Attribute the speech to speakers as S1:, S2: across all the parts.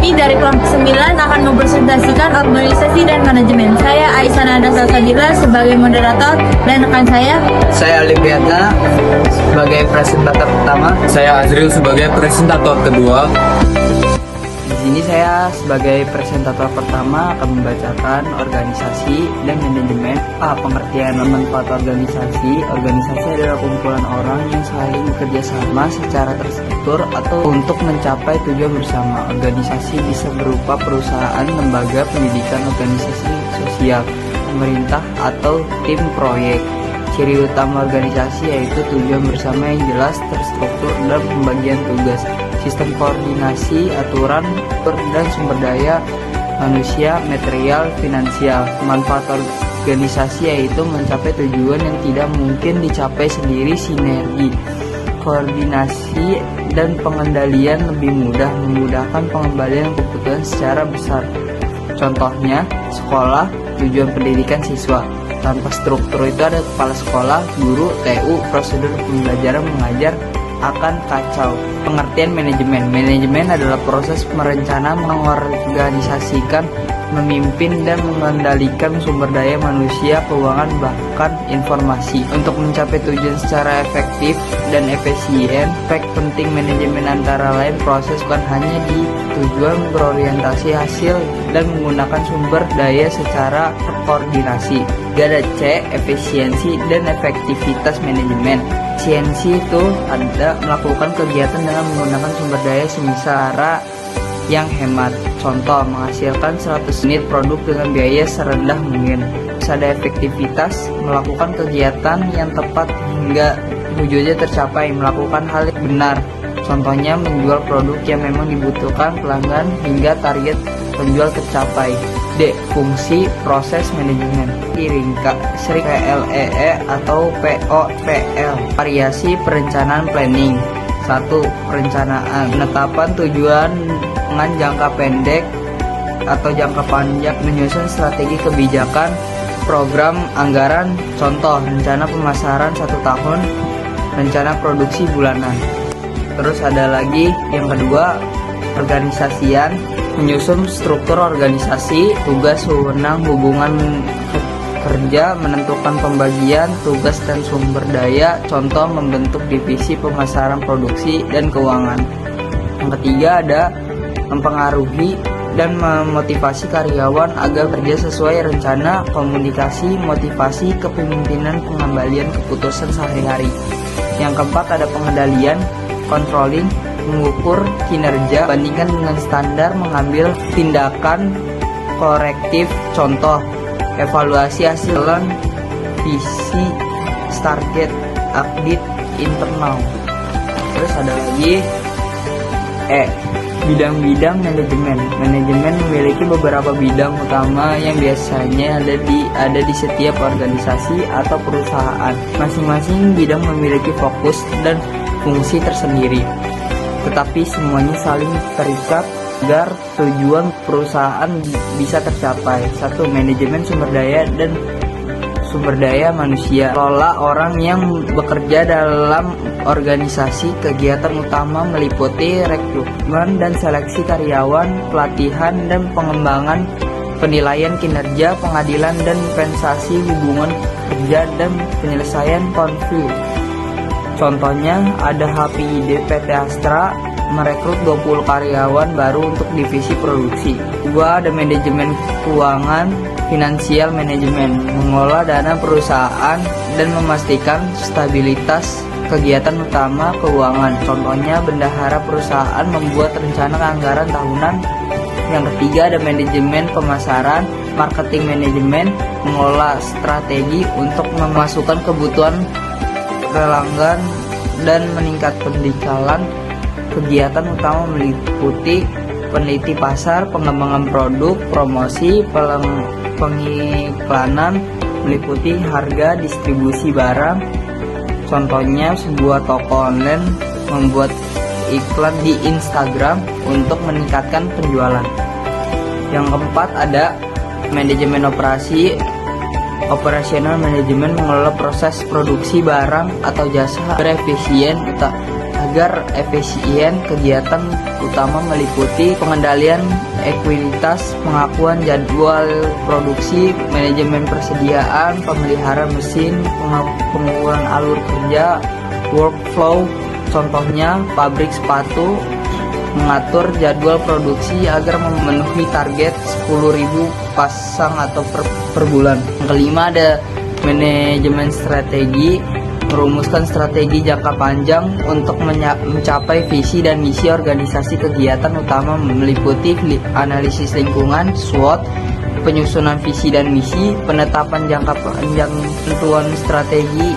S1: Kami dari kelompok 9 akan mempresentasikan organisasi dan manajemen. Saya Aisyah Nada Salsabila sebagai moderator dan rekan
S2: saya Olimpiana sebagai presentator pertama.
S3: Saya Azril sebagai presentator kedua.
S2: Di sini saya sebagai presentator pertama akan membacakan organisasi dan manajemen. Pengertian manfaat organisasi. Organisasi adalah kumpulan orang yang saling bekerja sama secara terstruktur atau untuk mencapai tujuan bersama. Organisasi bisa berupa perusahaan, lembaga pendidikan, organisasi sosial, pemerintah, atau tim proyek. Ciri utama organisasi yaitu tujuan bersama yang jelas, terstruktur, dan pembagian tugas, sistem koordinasi, aturan, dan sumber daya manusia, material, finansial. Manfaat organisasi yaitu mencapai tujuan yang tidak mungkin dicapai sendiri, sinergi, koordinasi, dan pengendalian lebih mudah, memudahkan pengembalian kebutuhan secara besar. Contohnya, sekolah, tujuan pendidikan siswa. Tanpa struktur itu ada kepala sekolah, guru, TU, prosedur pembelajaran mengajar akan kacau. Pengertian manajemen. Manajemen adalah proses merencana, mengorganisasikan, memimpin, dan mengendalikan sumber daya manusia, keuangan, bahkan informasi untuk mencapai tujuan secara efektif dan efisien. Aspek penting manajemen antara lain proses bukan hanya di tujuan, berorientasi hasil, dan menggunakan sumber daya secara koordinasi. Ada C, efisiensi dan efektivitas manajemen. Efisiensi itu ada melakukan kegiatan dengan menggunakan sumber daya secara yang hemat. Contoh, menghasilkan 100 unit produk dengan biaya serendah mungkin. Terus ada efektivitas, melakukan kegiatan yang tepat hingga tujuannya tercapai, melakukan hal yang benar. Contohnya, menjual produk yang memang dibutuhkan pelanggan hingga target penjual tercapai. D. Fungsi proses manajemen. Sering PLEE atau POPL. Variasi perencanaan planning. 1. Perencanaan. Penetapan tujuan dengan jangka pendek atau jangka panjang, menyusun strategi kebijakan, program anggaran. Contoh, rencana pemasaran 1 tahun, rencana produksi bulanan. Terus ada lagi yang kedua, organisasian, menyusun struktur organisasi, tugas, wewenang, hubungan kerja, menentukan pembagian tugas dan sumber daya. Contoh, membentuk divisi pemasaran, produksi, dan keuangan. Yang ketiga ada mempengaruhi dan memotivasi karyawan agar kerja sesuai rencana, komunikasi, motivasi, kepemimpinan, pengembalian keputusan sehari-hari. Yang keempat ada pengendalian, controlling, mengukur kinerja, bandingkan dengan standar, mengambil tindakan korektif. Contoh, evaluasi hasil, visi, target, audit internal. Terus ada lagi bidang-bidang manajemen. Manajemen memiliki beberapa bidang utama yang biasanya ada di setiap organisasi atau perusahaan. Masing-masing bidang memiliki fokus dan fungsi tersendiri, tetapi semuanya saling terikat agar tujuan perusahaan bisa tercapai. 1. Manajemen sumber daya dan sumber daya manusia. Kelola orang yang bekerja dalam organisasi. Kegiatan utama meliputi rekrutmen dan seleksi karyawan, pelatihan dan pengembangan, penilaian kinerja, pengadilan dan kompensasi, hubungan kerja, dan penyelesaian konflik. Contohnya ada HPID PT Astra merekrut 20 karyawan baru untuk divisi produksi. 2. Ada manajemen keuangan, finansial manajemen, mengelola dana perusahaan dan memastikan stabilitas kegiatan utama keuangan. Contohnya bendahara perusahaan membuat rencana anggaran tahunan. Yang ketiga ada manajemen pemasaran, marketing manajemen, mengelola strategi untuk memasukkan kebutuhan pelanggan dan meningkatkan penjualan. Kegiatan utama meliputi peneliti pasar, pengembangan produk, promosi, pengiklanan, meliputi harga, distribusi barang. Contohnya sebuah toko online membuat iklan di Instagram untuk meningkatkan penjualan. Yang keempat ada manajemen operasi. Operasional manajemen mengelola proses produksi barang atau jasa berefisien agar efisien. Kegiatan utama meliputi pengendalian ekuiditas, pengakuan jadwal produksi, manajemen persediaan, pemeliharaan mesin, pengukuran alur kerja, workflow. Contohnya pabrik sepatu mengatur jadwal produksi agar memenuhi target 10.000 pasang atau per bulan. Yang kelima ada manajemen strategi, merumuskan strategi jangka panjang untuk mencapai visi dan misi organisasi. Kegiatan utama meliputi analisis lingkungan, SWOT, penyusunan visi dan misi, penetapan jangka panjang, tentuan strategi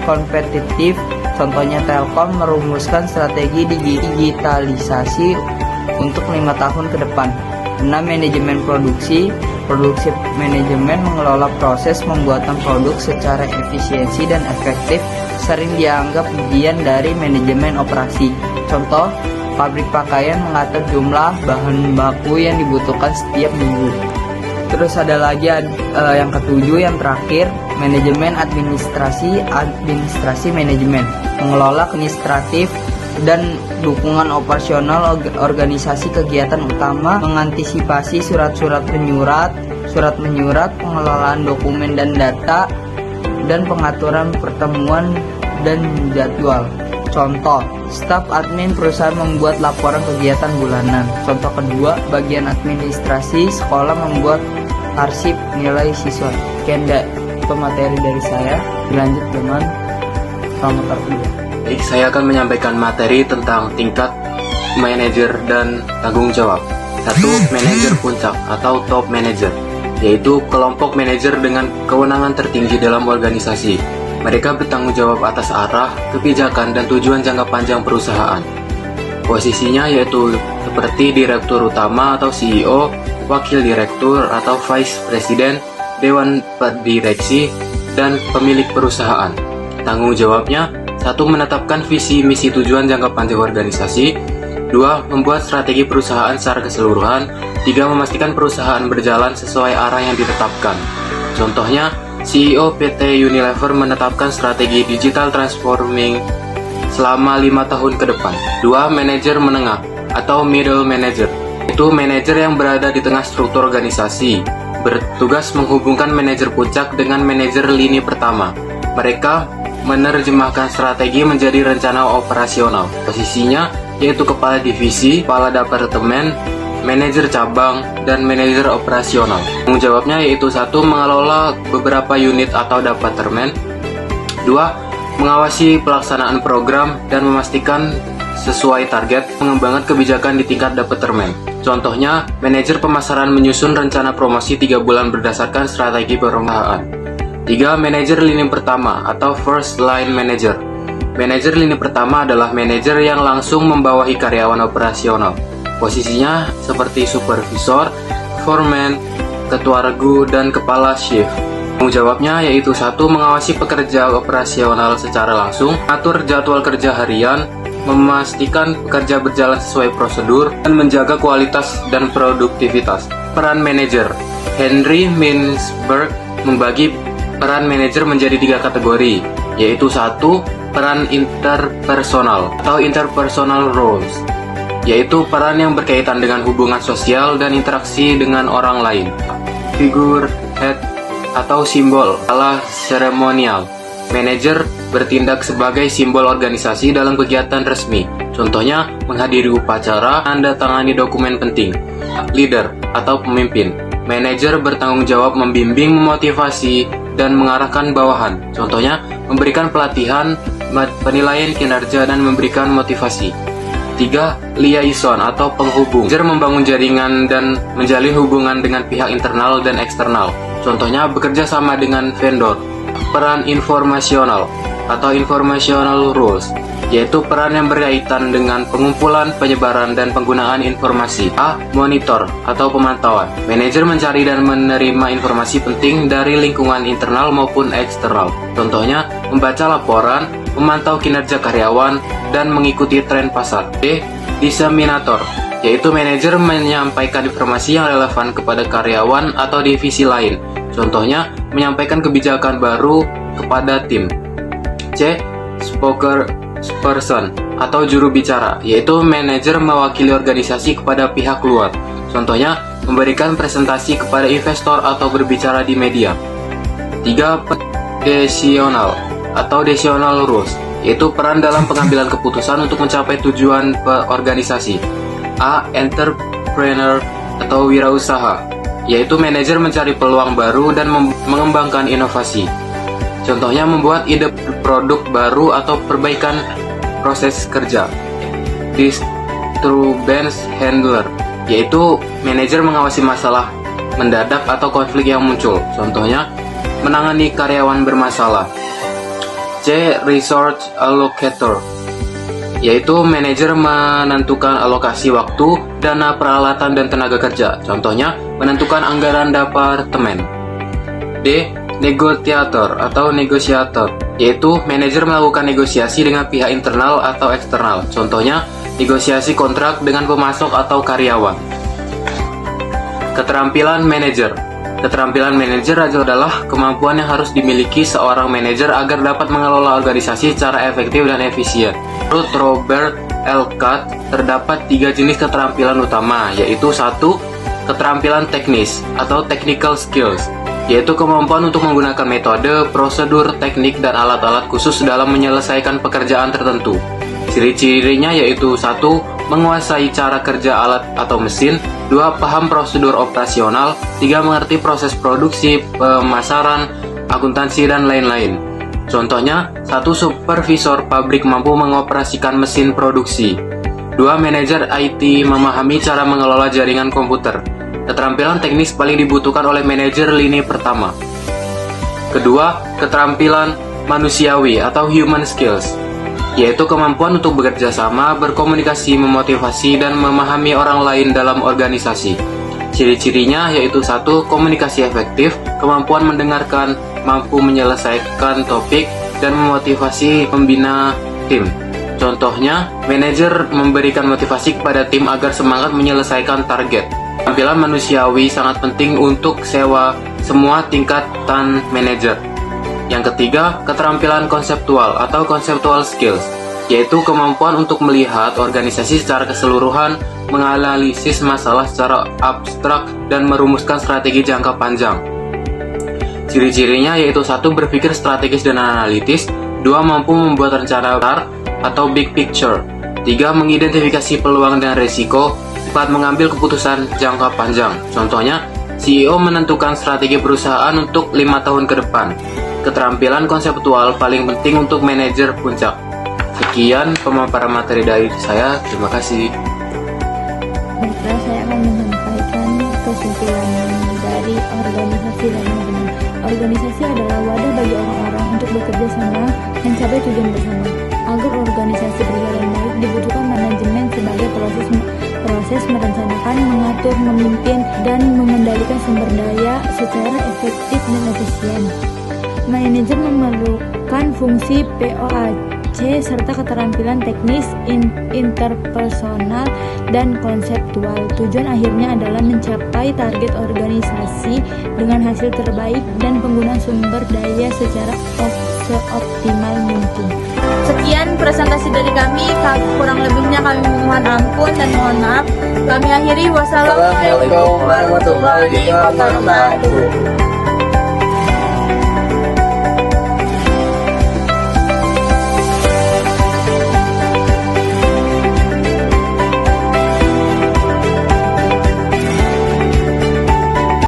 S2: kompetitif. Contohnya Telkom merumuskan strategi digitalisasi untuk 5 tahun ke depan. 6. Manajemen produksi. Produksi manajemen mengelola proses pembuatan produk secara efisiensi dan efektif, sering dianggap bagian dari manajemen operasi. Contoh, pabrik pakaian mengatur jumlah bahan baku yang dibutuhkan setiap minggu. Terus ada lagi yang ketujuh, yang terakhir, manajemen administrasi manajemen, mengelola administratif dan dukungan operasional organisasi. Kegiatan utama mengantisipasi surat menyurat, pengelolaan dokumen dan data, dan pengaturan pertemuan dan jadwal. Contoh, staf admin perusahaan membuat laporan kegiatan bulanan. Contoh kedua, bagian administrasi sekolah membuat arsip nilai siswa. Kenda pemateri dari saya. Dilanjut dengan promotor kedua.
S4: Baik, saya akan menyampaikan materi tentang tingkat manajer dan tanggung jawab. 1. Manajer puncak atau top manager, yaitu kelompok manajer dengan kewenangan tertinggi dalam organisasi. Mereka bertanggung jawab atas arah, kebijakan, dan tujuan jangka panjang perusahaan. Posisinya yaitu seperti direktur utama atau CEO, wakil direktur atau vice president, dewan direksi, dan pemilik perusahaan. Tanggung jawabnya: 1. Menetapkan visi, misi, tujuan jangka panjang organisasi. 2. Membuat strategi perusahaan secara keseluruhan. 3. Memastikan perusahaan berjalan sesuai arah yang ditetapkan. Contohnya, CEO PT Unilever menetapkan strategi digital transforming selama 5 tahun ke depan. 2. Manajer menengah atau middle manager, itu manajer yang berada di tengah struktur organisasi, bertugas menghubungkan manajer puncak dengan manajer lini pertama. Mereka menerjemahkan strategi menjadi rencana operasional. Posisinya yaitu kepala divisi, kepala departemen, manajer cabang, dan manajer operasional. Tanggung jawabnya yaitu 1. Mengelola beberapa unit atau departemen. 2. Mengawasi pelaksanaan program dan memastikan sesuai target, mengembangkan kebijakan di tingkat departemen. Contohnya, manajer pemasaran menyusun rencana promosi 3 bulan berdasarkan strategi perusahaan. 3. Manajer lini pertama atau first line manager. Manajer lini pertama adalah manajer yang langsung membawahi karyawan operasional. Posisinya seperti supervisor, foreman, ketua regu, dan kepala shift. Tanggung jawabnya yaitu 1. Mengawasi pekerja operasional secara langsung, atur jadwal kerja harian, memastikan pekerja berjalan sesuai prosedur, dan menjaga kualitas dan produktivitas. Peran manajer. Henry Mintzberg membagi peran manajer menjadi 3 kategori, yaitu 1. Peran interpersonal atau interpersonal roles, yaitu peran yang berkaitan dengan hubungan sosial dan interaksi dengan orang lain. Figur head atau simbol ala seremonial. Manajer bertindak sebagai simbol organisasi dalam kegiatan resmi. Contohnya, menghadiri upacara, menandatangani dokumen penting. Leader atau pemimpin. Manajer bertanggung jawab membimbing, memotivasi, dan mengarahkan bawahan. Contohnya, memberikan pelatihan, penilaian kinerja, dan memberikan motivasi. 3. Liaison atau penghubung. Manajer membangun jaringan dan menjalin hubungan dengan pihak internal dan eksternal. Contohnya, bekerja sama dengan vendor. Peran informasional atau informational rules, yaitu peran yang berkaitan dengan pengumpulan, penyebaran, dan penggunaan informasi. A. Monitor atau pemantauan. Manajer mencari dan menerima informasi penting dari lingkungan internal maupun eksternal. Contohnya, membaca laporan, memantau kinerja karyawan, dan mengikuti tren pasar. B. Disseminator, yaitu manajer menyampaikan informasi yang relevan kepada karyawan atau divisi lain. Contohnya, menyampaikan kebijakan baru kepada tim. C. spokesperson atau juru bicara, yaitu manajer mewakili organisasi kepada pihak luar. Contohnya, memberikan presentasi kepada investor atau berbicara di media. 3. Decisional atau decisional rules, yaitu peran dalam pengambilan keputusan untuk mencapai tujuan organisasi. A. Entrepreneur atau wirausaha, yaitu manajer mencari peluang baru dan mengembangkan inovasi. Contohnya membuat ide produk baru atau perbaikan proses kerja. Disturbance handler, yaitu manajer mengawasi masalah mendadak atau konflik yang muncul. Contohnya menangani karyawan bermasalah. C. Resource allocator, yaitu manajer menentukan alokasi waktu, dana, peralatan, dan tenaga kerja. Contohnya menentukan anggaran departemen. D. Negosiator atau negosiator, yaitu manajer melakukan negosiasi dengan pihak internal atau eksternal. Contohnya, negosiasi kontrak dengan pemasok atau karyawan. Keterampilan manajer. Keterampilan manajer adalah kemampuan yang harus dimiliki seorang manajer agar dapat mengelola organisasi secara efektif dan efisien. Menurut Robert Elkat, terdapat 3 jenis keterampilan utama, yaitu 1. Keterampilan teknis atau technical skills, yaitu kemampuan untuk menggunakan metode, prosedur, teknik, dan alat-alat khusus dalam menyelesaikan pekerjaan tertentu. Ciri-cirinya yaitu 1. Menguasai cara kerja alat atau mesin. 2. Paham prosedur operasional. 3. Mengerti proses produksi, pemasaran, akuntansi, dan lain-lain. Contohnya, 1. Supervisor pabrik mampu mengoperasikan mesin produksi. 2. Manajer IT memahami cara mengelola jaringan komputer. Keterampilan teknis paling dibutuhkan oleh manajer lini pertama. Kedua, keterampilan manusiawi atau human skills, yaitu kemampuan untuk bekerja sama, berkomunikasi, memotivasi, dan memahami orang lain dalam organisasi. Ciri-cirinya yaitu 1. Komunikasi efektif, kemampuan mendengarkan, mampu menyelesaikan topik, dan memotivasi membina tim. Contohnya, manajer memberikan motivasi kepada tim agar semangat menyelesaikan target. Keterampilan manusiawi sangat penting untuk semua tingkatan manajer. Yang ketiga, keterampilan konseptual atau conceptual skills, yaitu kemampuan untuk melihat organisasi secara keseluruhan, menganalisis masalah secara abstrak, dan merumuskan strategi jangka panjang. Ciri-cirinya yaitu 1. Berpikir strategis dan analitis. 2. Mampu membuat rencana besar atau big picture. 3. Mengidentifikasi peluang dan risiko. 4. Mengambil keputusan jangka panjang. Contohnya, CEO menentukan strategi perusahaan untuk 5 tahun ke depan. Keterampilan konseptual paling penting untuk manajer puncak. Sekian pemaparan materi dari saya. Terima kasih.
S1: Baiklah, saya akan menyampaikan kesimpulan dari organisasi dan manajemen. Organisasi adalah wadah bagi orang-orang untuk bekerja sama mencapai tujuan bersama. Agar organisasi berjalan baik, dibutuhkan manajemen sebagai proses merencanakan, mengatur, memimpin, dan mengendalikan sumber daya secara efektif dan efisien. Manajer memerlukan fungsi POAC serta keterampilan teknis, interpersonal, dan konseptual. Tujuan akhirnya adalah mencapai target organisasi dengan hasil terbaik dan penggunaan sumber daya secara seoptimal mungkin. Sekian presentasi dari kami, kurang lebihnya kami mohon ampun dan mohon maaf. Kami akhiri, wassalamualaikum warahmatullahi wabarakatuh.